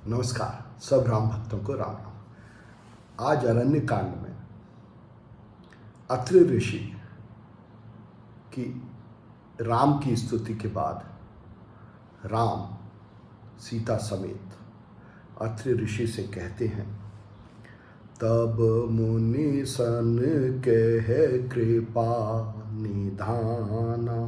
नमस्कार सब राम भक्तों को राम राम। आज अरण्य कांड में अत्रि ऋषि की राम की स्तुति के बाद राम सीता समेत अत्रि ऋषि से कहते हैं, तब मुनि सन कह कृपा निधाना,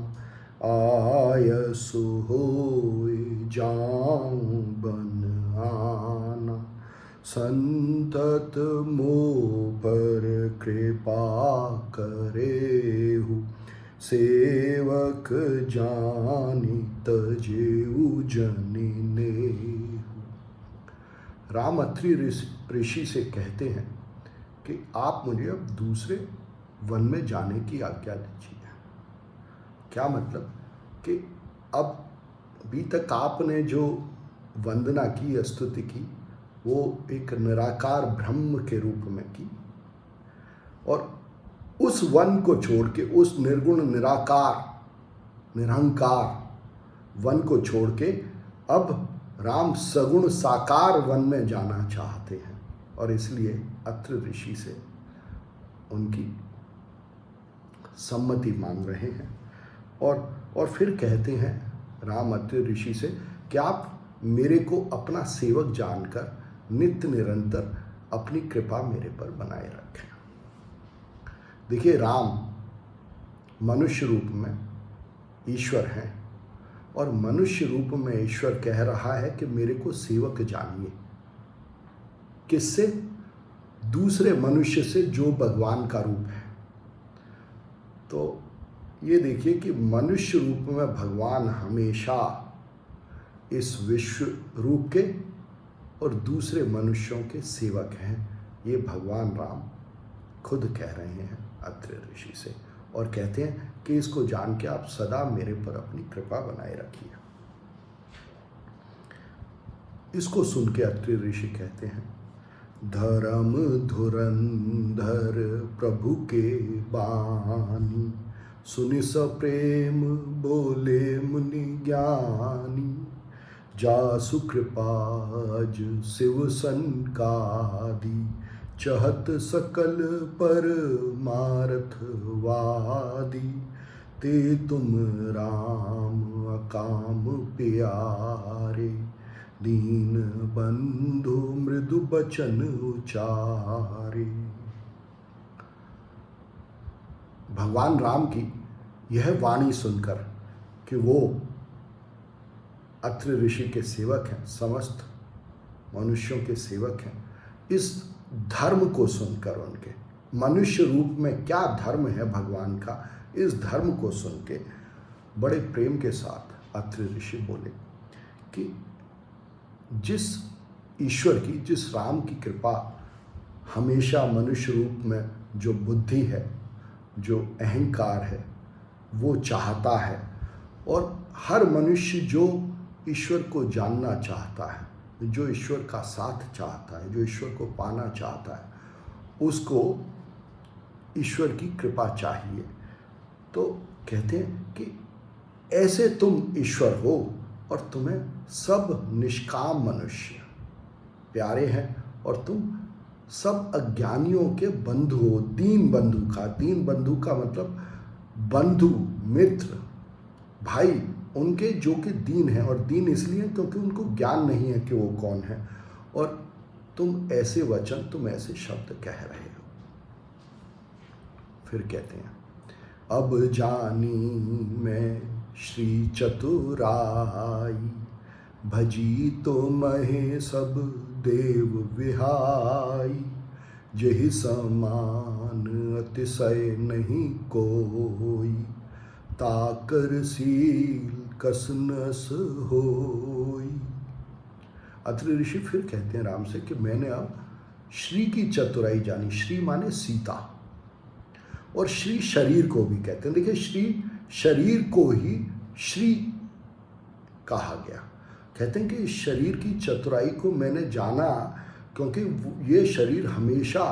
आयसु होय जाऊं बन आना। संतत मोह पर कृपा करेहु, सेवक जानी तजेऊ जनि नेहु। राम अत्रि ऋषि से कहते हैं कि आप मुझे अब दूसरे वन में जाने की आज्ञा दीजिए। क्या मतलब कि अब अभी तक आपने जो वंदना की, स्तुति की, वो एक निराकार ब्रह्म के रूप में की, और उस वन को छोड़ के, उस निर्गुण निराकार निरहंकार वन को छोड़ के अब राम सगुण साकार वन में जाना चाहते हैं, और इसलिए अत्रि ऋषि से उनकी सम्मति मांग रहे हैं। और फिर कहते हैं राम अत्रि ऋषि से कि आप मेरे को अपना सेवक जानकर नित्य निरंतर अपनी कृपा मेरे पर बनाए रखें। देखिए, राम मनुष्य रूप में ईश्वर हैं, और मनुष्य रूप में ईश्वर कह रहा है कि मेरे को सेवक जानिए। किससे? दूसरे मनुष्य से जो भगवान का रूप है। तो ये देखिए कि मनुष्य रूप में भगवान हमेशा इस विश्व रूप के और दूसरे मनुष्यों के सेवक हैं। ये भगवान राम खुद कह रहे हैं अत्रि ऋषि से, और कहते हैं कि इसको जान के आप सदा मेरे पर अपनी कृपा बनाए रखिए। इसको सुन के अत्रि ऋषि कहते हैं, धर्म धुरंधर प्रभु के बानी, सुनि सप्रेम बोले मुनि ज्ञानी। जासु कृपाज शिव सनकादि, चहत सकल पर मारथ वादी। ते तुम राम अकाम प्यारे, दीन बंधु मृदु बचन उचारे। भगवान राम की यह वाणी सुनकर कि वो अत्रि ऋषि के सेवक हैं, समस्त मनुष्यों के सेवक हैं, इस धर्म को सुनकर, उनके मनुष्य रूप में क्या धर्म है भगवान का, इस धर्म को सुन के बड़े प्रेम के साथ अत्रि ऋषि बोले कि जिस ईश्वर की, जिस राम की कृपा हमेशा मनुष्य रूप में जो बुद्धि है, जो अहंकार है, वो चाहता है, और हर मनुष्य जो ईश्वर को जानना चाहता है, जो ईश्वर का साथ चाहता है, जो ईश्वर को पाना चाहता है, उसको ईश्वर की कृपा चाहिए। तो कहते हैं कि ऐसे तुम ईश्वर हो, और तुम्हें सब निष्काम मनुष्य प्यारे हैं, और तुम सब अज्ञानियों के बंधु हो। दीन बंधु का मतलब बंधु, मित्र, भाई, उनके जो कि दीन है, और दीन इसलिए क्योंकि उनको ज्ञान नहीं है कि वो कौन है, और तुम ऐसे वचन, तुम ऐसे शब्द कह रहे हो। फिर कहते हैं, अब जानी मैं श्री चतुराई, भजी तो महे सब देव विहाई। जहि समान अतिशय नहीं कोई, ताकर सील कसनस होई। अत्रि ऋषि फिर कहते हैं राम से कि मैंने अब श्री की चतुराई जानी। श्री माने सीता, और श्री शरीर को भी कहते हैं। देखिए, श्री शरीर को ही श्री कहा गया। कहते हैं कि इस शरीर की चतुराई को मैंने जाना, क्योंकि ये शरीर हमेशा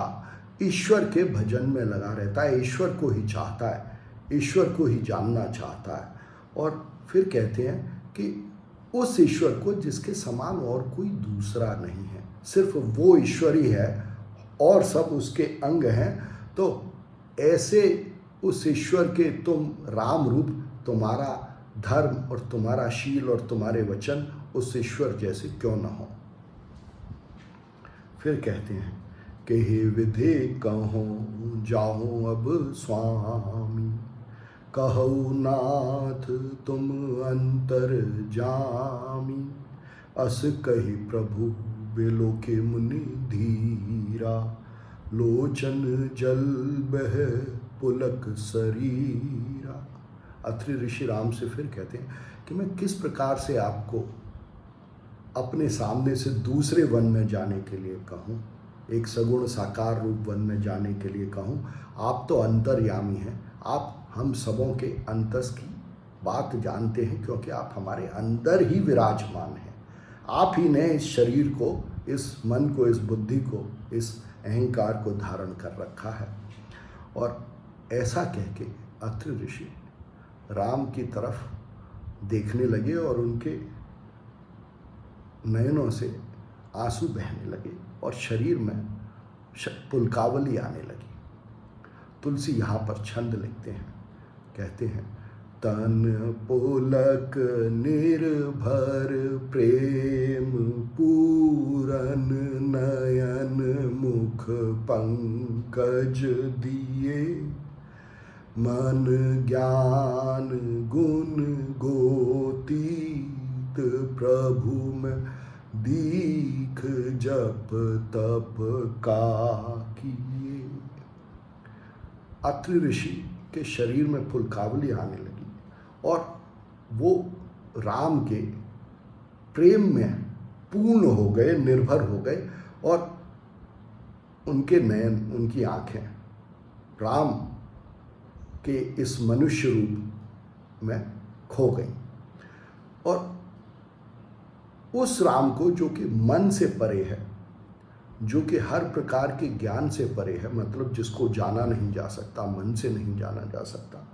ईश्वर के भजन में लगा रहता है, ईश्वर को ही चाहता है, ईश्वर को ही जानना चाहता है। और फिर कहते हैं कि उस ईश्वर को जिसके समान और कोई दूसरा नहीं है, सिर्फ वो ईश्वर ही है और सब उसके अंग हैं। तो ऐसे उस ईश्वर के तुम राम रूप, तुम्हारा धर्म और तुम्हारा शील और तुम्हारे वचन उस ईश्वर जैसे क्यों न हो। फिर कहते हैं कि हे विधे कहूँ जाऊँ अब स्वामी, कहु नाथ तुम अंतर जामी, अस कही प्रभु बिलोके मुनि धीरा, लोचन जल बह पुलक शरीरा। अत्रि ऋषि राम से फिर कहते हैं कि मैं किस प्रकार से आपको अपने सामने से दूसरे वन में जाने के लिए कहूँ, एक सगुण साकार रूप वन में जाने के लिए कहूँ। आप तो अंतर्यामी हैं, आप हम सबों के अंतस की बात जानते हैं, क्योंकि आप हमारे अंदर ही विराजमान हैं। आप ही ने इस शरीर को, इस मन को, इस बुद्धि को, इस अहंकार को धारण कर रखा है। और ऐसा कह के अत्रि ऋषि राम की तरफ देखने लगे और उनके नयनों से आंसू बहने लगे और शरीर में पुलकावली आने लगी। तुलसी यहाँ पर छंद लिखते हैं, कहते हैं तन पुलक निर्भर प्रेम पूरन, नयन मुख पंकज दिए, मन ज्ञान गुण गोतीत, प्रभु में दीख जप तप का किए। अत्रि ऋषि के शरीर में पुलकावली आने लगी और वो राम के प्रेम में पूर्ण हो गए, निर्भर हो गए, और उनके नयन, उनकी आंखें राम के इस मनुष्य रूप में खो गई। और उस राम को जो कि मन से परे है, जो कि हर प्रकार के ज्ञान से परे है, मतलब जिसको जाना नहीं जा सकता, मन से नहीं जाना जा सकता,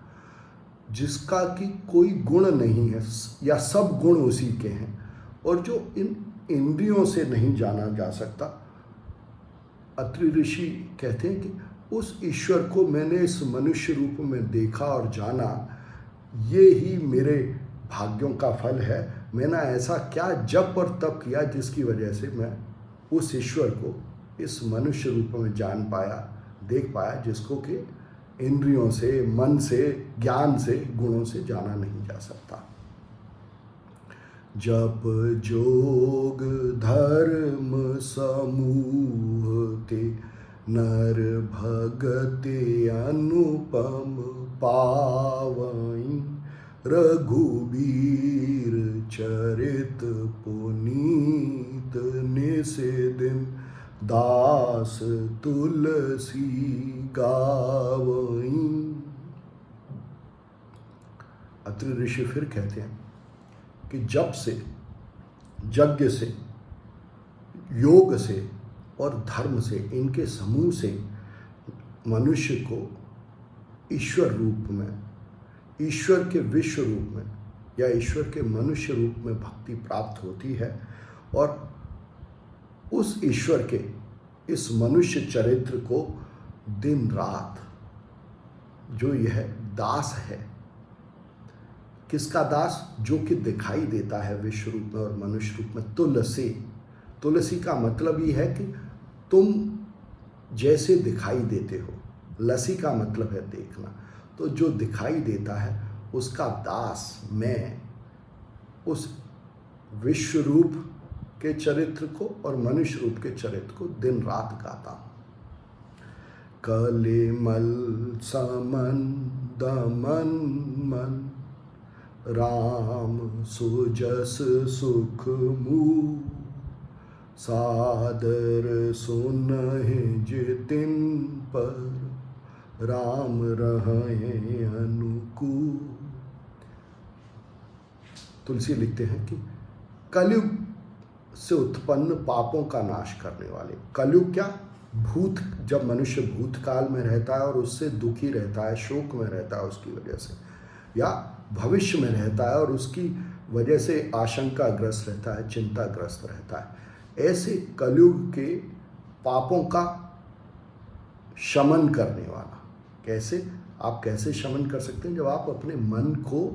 जिसका कि कोई गुण नहीं है या सब गुण उसी के हैं, और जो इन इंद्रियों से नहीं जाना जा सकता। अत्रि ऋषि कहते हैं कि उस ईश्वर को मैंने इस मनुष्य रूप में देखा और जाना, ये ही मेरे भाग्यों का फल है। मैंने ऐसा क्या जप और तप किया जिसकी वजह से मैं उस ईश्वर को इस मनुष्य रूप में जान पाया, देख पाया, जिसको कि इंद्रियों से, मन से, ज्ञान से, गुणों से जाना नहीं जा सकता। जप जोग धर्म समूह ते, नर भगति अनुपम पावई, रघुबीर चरित पुनीत, निषेदिन दास तुलसी गावई। अत्रि ऋषि फिर कहते हैं कि जप से, यज्ञ से, योग से और धर्म से, इनके समूह से मनुष्य को ईश्वर रूप में, ईश्वर के विश्व रूप में या ईश्वर के मनुष्य रूप में भक्ति प्राप्त होती है। और उस ईश्वर के इस मनुष्य चरित्र को दिन रात, जो यह दास है, किसका दास? जो कि दिखाई देता है विश्व रूप में और मनुष्य रूप में। तुलसी, तुलसी का मतलब ये है कि तुम जैसे दिखाई देते हो, लसी का मतलब है देखना, तो जो दिखाई देता है उसका दास मैं उस विश्व रूप के चरित्र को और मनुष्य रूप के चरित्र को दिन रात गाता हूँ। कलिमल समन दमन मन, राम सुजस सुख मुँह, सादर सुनहि जितिन पर, राम रहे अनुकूल। तुलसी लिखते हैं कि कलयुग से उत्पन्न पापों का नाश करने वाले, कलयुग क्या, भूत, जब मनुष्य भूतकाल में रहता है और उससे दुखी रहता है, शोक में रहता है उसकी वजह से, या भविष्य में रहता है और उसकी वजह से आशंकाग्रस्त रहता है, चिंताग्रस्त रहता है। ऐसे कलयुग के पापों का शमन करने वाला। कैसे? आप कैसे शमन कर सकते हैं? जब आप अपने मन को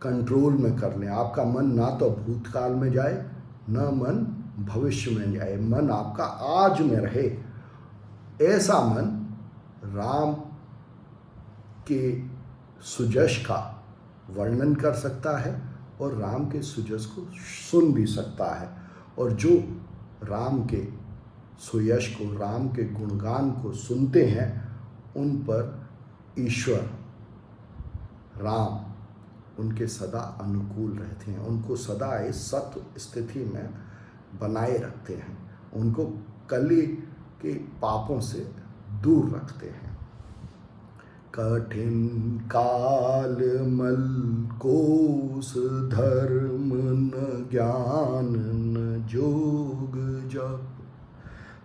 कंट्रोल में कर लें। आपका मन ना तो भूतकाल में जाए, ना मन भविष्य में जाए, मन आपका आज में रहे। ऐसा मन राम के सुजश का वर्णन कर सकता है और राम के सुजस को सुन भी सकता है। और जो राम के सुयश को, राम के गुणगान को सुनते हैं, उन पर ईश्वर राम उनके सदा अनुकूल रहते हैं, उनको सदा इस सत्व स्थिति में बनाए रखते हैं, उनको कली के पापों से दूर रखते हैं। कठिन काल मल कोस धर्म न ज्ञान न जोग जप,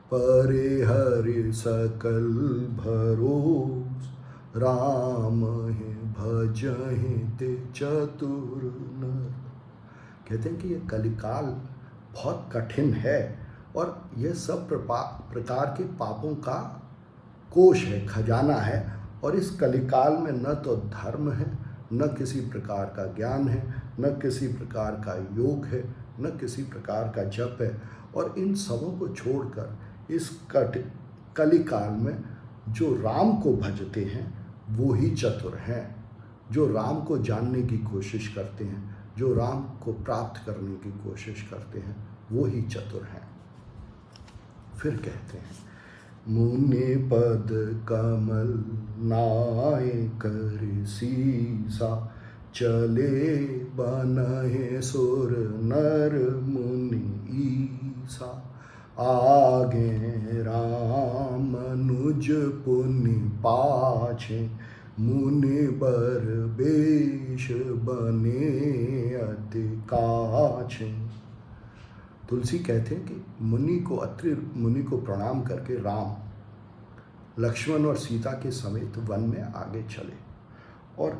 परे हरि सकल भरोस, राम है भजहि ते चतुर नर। कहते हैं कि ये कलिकाल बहुत कठिन है और यह सब प्रकार के पापों का कोश है, खजाना है। और इस कलिकाल में न तो धर्म है, न किसी प्रकार का ज्ञान है, न किसी प्रकार का योग है, न किसी प्रकार का जप है। और इन सबों को छोड़कर इस कलिकाल में जो राम को भजते हैं वो ही चतुर हैं। जो राम को जानने की कोशिश करते हैं, जो राम को प्राप्त करने की कोशिश करते हैं, वो ही चतुर हैं। फिर कहते हैं, मुनि पद कमल नाय कर सीसा, चले बनहे सुर नर मुनि ईसा, आगे राम मनुज पुनि पाछे, मुनि बर बेश बने अति काछे। तुलसी कहते हैं कि मुनि को, अत्रि मुनि को प्रणाम करके राम लक्ष्मण और सीता के समेत वन में आगे चले और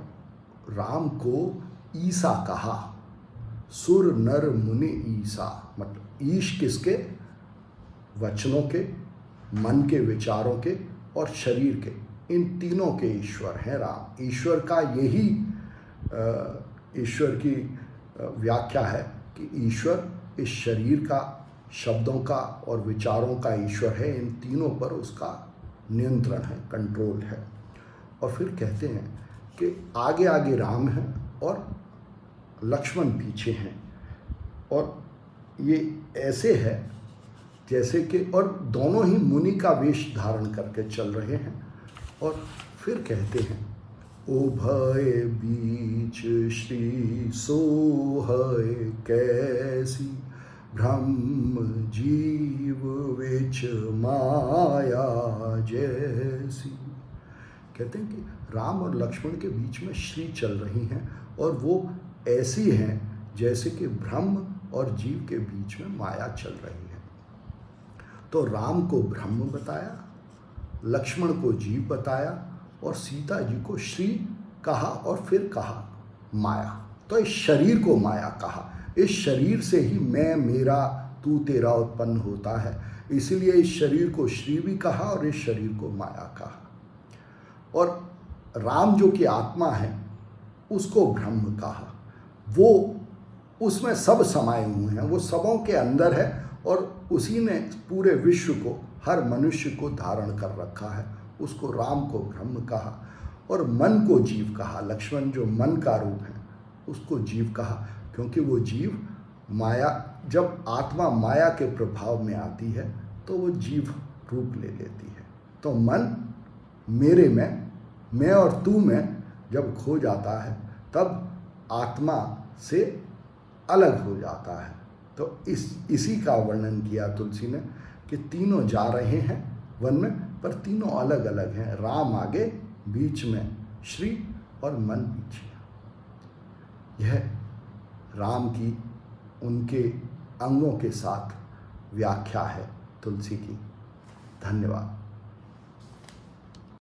राम को ईसा कहा। सुर नर मुनि ईसा, मतलब ईश किसके? वचनों के, मन के, विचारों के और शरीर के, इन तीनों के ईश्वर हैं राम। ईश्वर का यही ईश्वर की व्याख्या है कि ईश्वर इस शरीर का, शब्दों का और विचारों का ईश्वर है। इन तीनों पर उसका नियंत्रण है, कंट्रोल है। और फिर कहते हैं कि आगे आगे राम है और लक्ष्मण पीछे हैं। और ये ऐसे है जैसे कि, और दोनों ही मुनि का वेश धारण करके चल रहे हैं। और फिर कहते हैं, उभय बीच श्री सोहय कैसी, ब्रह्म जीव विच माया जैसी। कहते हैं कि राम और लक्ष्मण के बीच में श्री चल रही हैं और वो ऐसी हैं जैसे कि ब्रह्म और जीव के बीच में माया चल रही है। तो राम को ब्रह्म बताया, लक्ष्मण को जीव बताया और सीता जी को श्री कहा और फिर कहा माया। तो इस शरीर को माया कहा। इस शरीर से ही मैं, मेरा, तू, तेरा उत्पन्न होता है। इसलिए इस शरीर को श्री भी कहा और इस शरीर को माया कहा। और राम जो कि आत्मा है उसको ब्रह्म कहा। वो उसमें सब समाये हुए हैं, वो सबों के अंदर है और उसी ने पूरे विश्व को, हर मनुष्य को धारण कर रखा है। उसको राम को ब्रह्म कहा। और मन को जीव कहा। लक्ष्मण जो मन का रूप है उसको जीव कहा, क्योंकि वो जीव माया, जब आत्मा माया के प्रभाव में आती है तो वो जीव रूप ले लेती है। तो मन मेरे में, मैं और तू में जब खो जाता है तब आत्मा से अलग हो जाता है। तो इसी का वर्णन किया तुलसी ने कि तीनों जा रहे हैं वन में, पर तीनों अलग अलग हैं। राम आगे, बीच में श्री और मन पीछे। यह राम की उनके अंगों के साथ व्याख्या है तुलसी की। धन्यवाद।